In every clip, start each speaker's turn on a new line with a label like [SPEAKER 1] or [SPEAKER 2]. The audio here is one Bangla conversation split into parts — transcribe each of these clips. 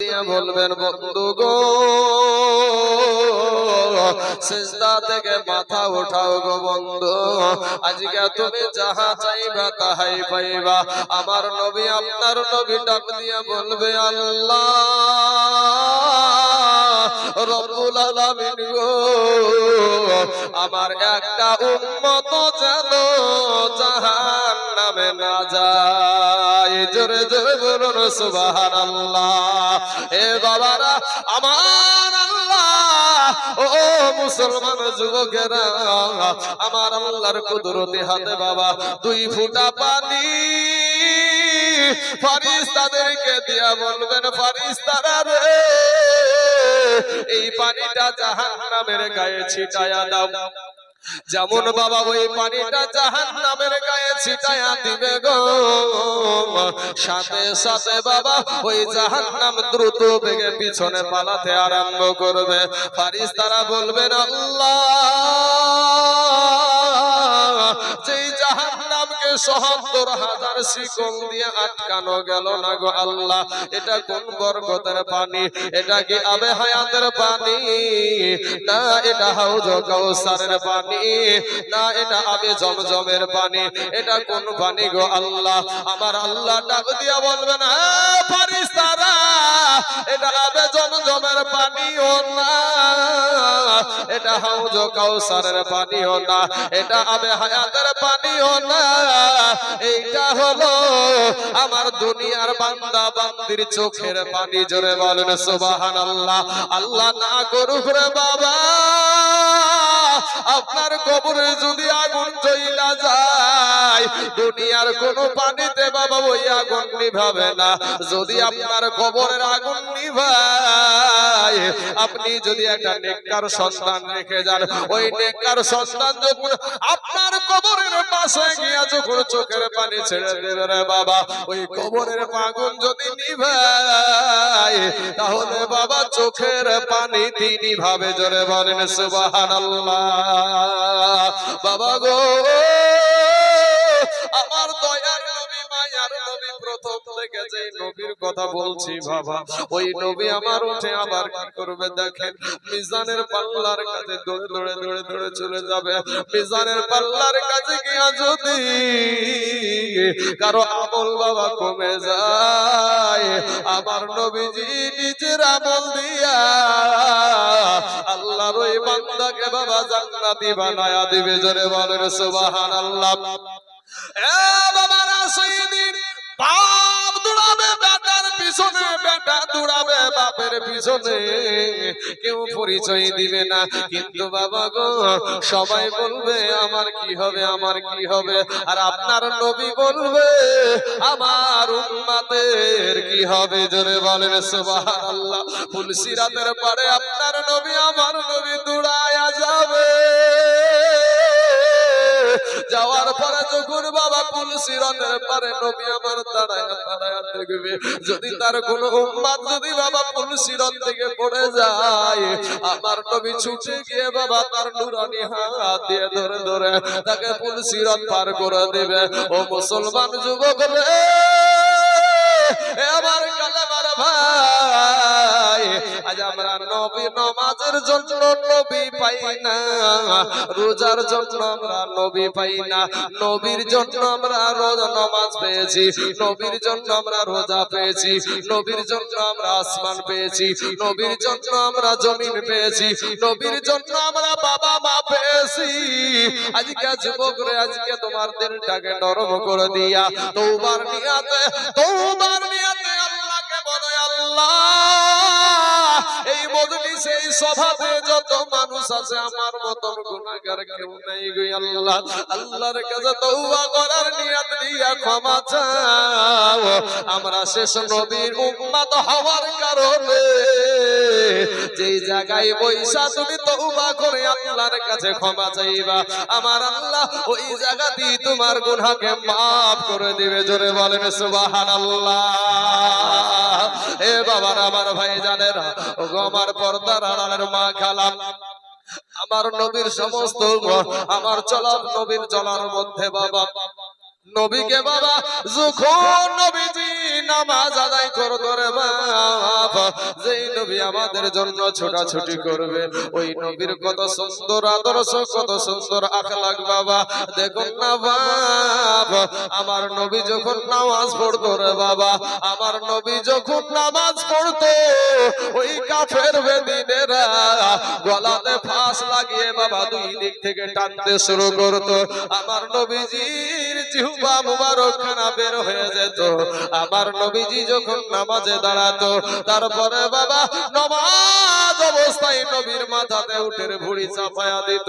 [SPEAKER 1] বলবেন বন্ধু গো সিজদা থেকে মাথা উঠাও গো বন্ধু, আজকে তুমি যাহা চাইবা তাহাই পাইবা। আমার নবী আপনার নবী ডাক দিয়া বলবে আল্লাহ রব্বুল আলামিন গো, আমার একটা উম্মত যেন জাহান্নামে না যায়। জোরে জোরে বলুন সুবহানাল্লাহ। এ বাবারা আমার আল্লাহ, ও মুসলমান যুবকেরা, আমার আল্লাহর কুদরতি হাতে বাবা 2 ফোঁটা পানি ফেরেশতাদেরকে দিয়া বলবেন ফেরেশতারা রে, এই পানিটা জাহান্নামের গায়ে ছিটায়া দাও। যেমন বাবা ওই পানিটা জাহান্নামের গায়ে ছিটায়া দিবে গো, সাথে সাথে বাবা ওই জাহান্নাম দ্রুত বেগে পিছনে পালাতে আরম্ভ করবে। ফেরেশতারা বলবেন আল্লাহ, যেই জাহান্নামকে ৭০,০০০ শিকল দিয়ে আটকানো গেল না গো আল্লাহ, এটা কোন বরকতের পানি? এটা কি আবে হায়াতের পানি? না এটা হাউজে কাউসারের পানি, না এটা আবে জমজমের পানি। এটা কোন পানি গো আল্লাহ? আমার আল্লাহ ডাক দিয়া বলবেন হ্যাঁ ফেরেশতারা, এটা আবে জমজমের পানিও না, এটা হাউজে কাউসারের পানিও না, এটা আবে হায়াতের পানিও না, এইটা হলো আমার দুনিয়ার বান্দা বান্দির চোখের পানি। জোরে বলেন সুবহানাল্লাহ। আল্লাহ না করুক রে বাবা আপনার কবরে যদি আগুন জ্বলা যায়, দুনিয়ার কোন পানিতে বাবা ওই আগুন নিভাবে না। যদি আপনার কবরের আগুন নিভায়, আপনি যদি একটা নেককার সন্তান রেখে যান, ওই নেককার সন্তান যখন আপনার কবরের পাশে গিয়া যখন চোখের পানি ছেড়ে দেবে রে বাবা, ওই কবরের আগুন যদি নিভায়, তাহলে বাবা চোখের পানি তিনি ভাবে। জোরে বলেন সুবহানাল্লাহ। বাবা গো আমার দয়ার নবী মায়ার নবী প্রথম থেকে যে নবীর কথা বলছি বাবা, ওই নবী আমার উঠে আবার কি করবে দেখেন, মিজানের পাল্লার কাছে দৌড়ে দৌড়ে দৌড়ে দৌড়ে চলে যাবে। মিজানের পাল্লার কাছে গিয়া যদি কারো আমল বাবা কমে যায়, আমার নবীজি নিজের আমল দিয়া আল্লাহর ওই বান্দাকে বাবা জান্নাতি বানায়া দিবে। জোরে বলেন সুবহানাল্লাহ। এ বাবারা সেদিন বাপ দৌড়াবে বেটার পিছনে, বেটা দৌড়াবে বাপের পিছনে, কেউ পরিচয় দিবে না, কিন্তু বাবা গো সবাই বলবে আমার কি হবে, আমার কি হবে। আর আপনার নবী বলবে আমার উম্মতের কি হবে। জোরে বলেন সুবহানাল্লাহ। ফুলসিরাতের পারে আপনার নবী আমার নবী দৌড়ায়া যাবে। যাওয়ার পরে যখন বাবা ফুলসিরাতের পারে নবী আমার দাঁড়ায়া দাঁড়ায়া দেখবে, যদি তার কোন উম্মত যদি বাবা ফুলসিরাত থেকে পড়ে যায়, আমার নবী ছুটে গিয়ে বাবা তার নুরানি হাত দিয়ে ধরে ধরে তাকে ফুলসিরাত পার করে দেবে। ও মুসলমান যুবক রে, আমার কালেমার ভাই, আজ আমরা নবী নামাজের জন্য নবী পাই না, রোজার জন্য আমরা নবী পাই না, নবীর জন্য আমরা রোজা নামাজ পেয়েছি, নবীর জন্য আমরা রোজা পেয়েছি, নবীর জন্য আমরা আসমান পেয়েছি, নবীর জন্য আমরা জমিন পেয়েছি, নবীর জন্য আমরা বাবা মা পেয়েছি। আজকে যুবক রে, আজকে তোমার দিলটাকে নরম করে দিয়া তওবার নিয়াতে আল্লাহকে বলো আল্লাহ এই মজলিসে এই সভাতে যত মানুষ আছে আমার মতন গুনাহগার কেউ নাই গো আল্লাহ। আল্লাহর কাছে তওবা করার নিয়ত নিয়ে ক্ষমা চাও। আমরা শেষ নবীর উম্মত হওয়ার কারণে যেই জায়গায় বৈশা তুমি তওবা করে আল্লাহর কাছে ক্ষমা চাইবা, আমার আল্লাহ ওই জায়গাতেই তোমার গুনাহকে maaf করে দিবে। জোরে বলেন সুবহানাল্লাহ। এ বাবার আমার ভাই জানেরা, ও আমার পর্দার আড়ালের মা খালাম, আমার নবীর সমস্ত আমার চলার নবীর চলার মধ্যে বাবা নবীকে বাবা যখন নবীজি নামাজ আদায় করতো রে বাবা, যেই নবী আমাদের জন্য ছোটাছুটি করবে, ওই নবীর কত সুন্দর আদর্শ, কত সুন্দর আখলাক বাবা। দেখুন না বাবা, আমার নবী যখন নামাজ পড়তো রে বাবা, আমার নবী যখন নামাজ পড়তো, ওই কাফের বেদিনেরা গলাতে ফাঁস লাগিয়ে বাবা দুই দিক থেকে টানতে শুরু করতো। আমার নবীজির জিহ্বা মুবারক খানা বের হয়ে যেত। আমার নবীজি যখন নামাজে দাঁড়াতো, তারপরে বাবা নামাজ অবস্থায় নবীর মাথাতে উঠে ভুঁড়ি চাপায়া দিত।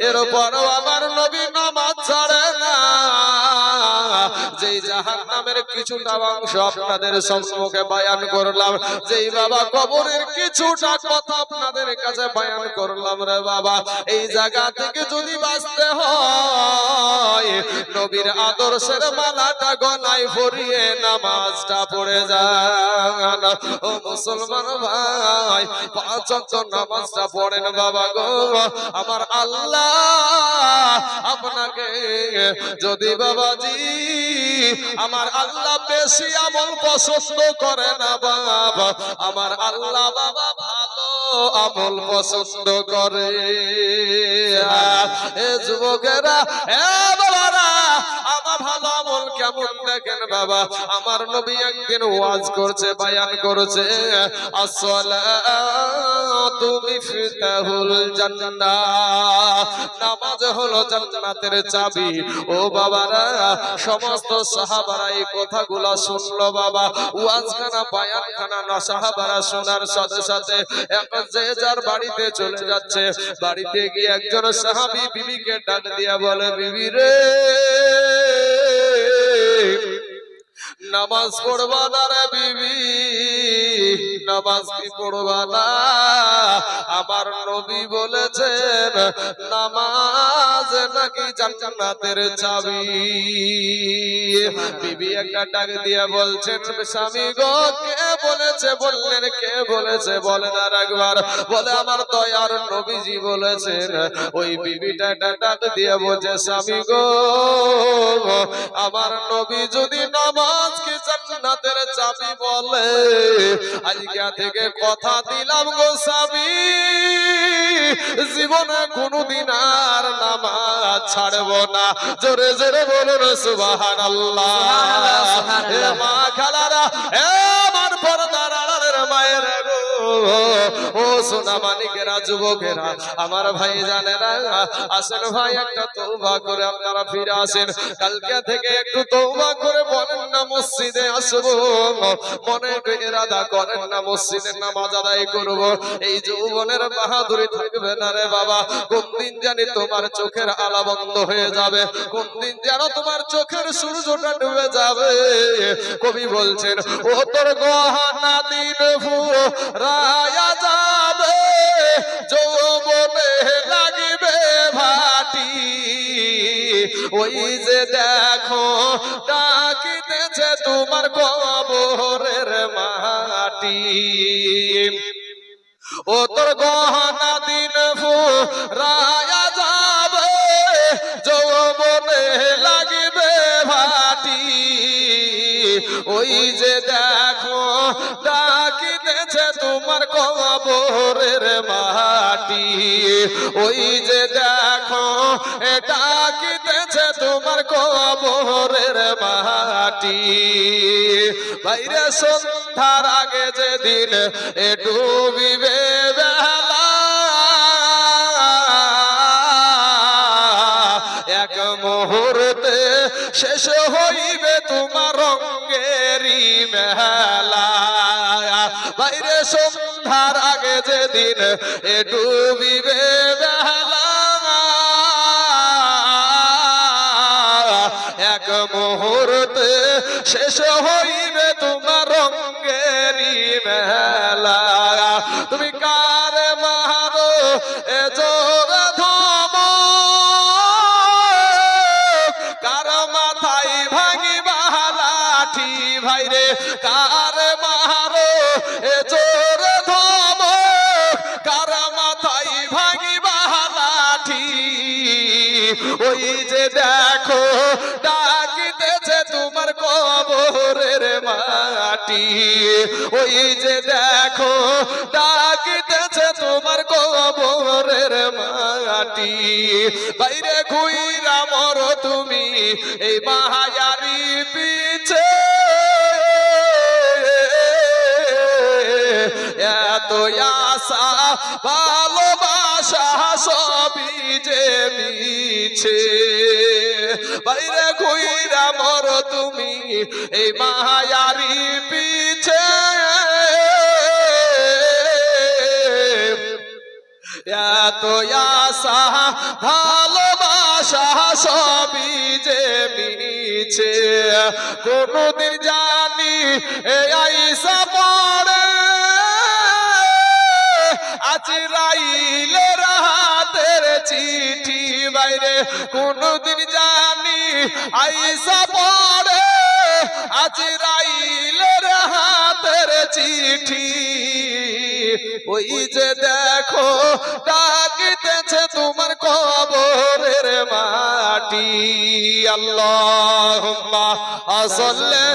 [SPEAKER 1] এরপরও আমার নবী নামাজ ছাড়ে না। যেই জাহান্নামের কিছুটা অংশ আপনাদের সম্মুখে বয়ান করলাম, যেই বাবা কবরের কিছুটা কথা আপনাদের কাছে বয়ান করলাম রে বাবা, এই জায়গা থেকে যদি বাঁচতে হয়, নবীর আদর্শের মালাটা গলায় পরিয়ে নামাজটা পড়ে যান। ও মুসলমান ভাই, পাঁচ ওয়াক্ত নামাজটা পড়েন বাবা গো। আমার আল্লাহ আপনাকে যদি বাবাজি আমার আল্লাহ বেশি আমল পছন্দ করে না বাবা, আমার আল্লাহ বাবা ভালো আমল পছন্দ করে। এ যুবকেরা, এ বাবারা, আমার ভালো আমল কেমন দেখেন বাবা। আমার নবী একদিন ওয়াজ করছে, বয়ান করছে, আসসালাতু মিফতাহুল জান্নাহ, নামাজ হলো জান্নাতের চাবি। ও বাবারা, সমস্ত সাহাবারা এই কথাগুলো শুনলো বাবা। ওয়াজখানা বয়ানখানা না সাহাবারা শোনার সাথে সাথে এখন যে যার বাড়িতে চলে যাচ্ছে। বাড়িতে গিয়ে একজন সাহাবী বিবিকে ডাক দিয়া বলে, বিবি রে, নামাজ পড়বা না রে বিবি, নামাজ কি পড়বা না? আমার নবী বলেছেন নামাজ নাকি জান্নাতের চাবি। বিবি একটা ডাক দিয়া বলছেন, স্বামী গো, কে বলেছে? বললেন কে বলেছে বলেন আর একবার। বলে আমার দয়ার নবীজি বলেছেন। ওই বিবিটা ডাক দিয়া বলছে, স্বামী গো, আমার নবী যদি নামাজ কি জান্নাতের চাবি বলে, আজকে থেকে কথা দিলাম গো স্বামী, জীবনে কোনদিন আর নামাজ ছাড়ব না। জোরে জোরে বলুন সুবহানাল্লাহ। এ মা খালারা, এ আমার পর্দার আড়ালের মায়ের গো, ও সোনা মানিকেরা, যুবকেরা, আমার ভাই জানেরা, আসেন ভাই একটা তওবা করে আপনারা ফিরে আসেন। কালকে থেকে একটু তওবা করে বলেন না মসজিদে আসবো, মনে একটু ইরাদা করেন না মসজিদে নামাজ আদায় করব। এই যৌবনের বাহাদুরি থাকবে না রে বাবা। কোন দিন জানি তোমার চোখের আলা বন্ধ হয়ে যাবে, কোন দিন যেন তোমার চোখের সূর্যটা ডুবে যাবে। কবি বলছেন, ও তোর গহনা দিন ফুরায়া যাবে, যৌবনে লাগিবে ভাটি, ওই যে দেখো ডাকিতেছে তোমার কবরের মাটি। ও তোর গহনা দিন ফুরায়া যাবে, যৌবনে লাগিবে ভাটি, ওই যে দেখো ডাকিতেছে তোমার কবরের মাটি, ওই যে দেখো ডাকিতেছে তোমার কবরের মাটি। বাইরে সন্ধ্যার আগে যেদিন ডুবিবে বেলা, এক মুহূর্তে শেষ হইবে তোমার রঙেরই মেলা। বাইরে সন্ধ্যার আগে যেদিন ডুবিবে বেলা, এক মুহূর্তে শেষ হইবে তোমার রঙেরই মেলা। তুমি কার মারো এ জোর ধম, কার মাথায় ভাঙিবা লাঠি, ভাইরে কার মারো এ জোর ধম, কার মাথায় ভাঙিবা লাঠি, ওই যে দেখো ডাকিতেছে তোমার কবরের মাটি। ওই যে দেখো ডাকিতেছে তোমার কবরের মাটি। বাইরে ঘুইরা মরো তুমি এই মায়ারি পিছে, এত আশা ভালোবাসা সবই যে মিছে। বাইরে ঘুইরা মরো তুমি এই মায়ারি পিছে, এত আশা ভালোবাসা সবই যে মিছে। কোনদিন জানি এই আইসা পড়ে আজরাইলের হাতের চিঠি। বাইরে কোনদিন জানি আইসা পড়ে আজরাইলের হাতের চিঠি। ওই যে দেখো ডাকিতেছে তোমার কবরের মাটি। আল্লাহুম্মা সাল্লি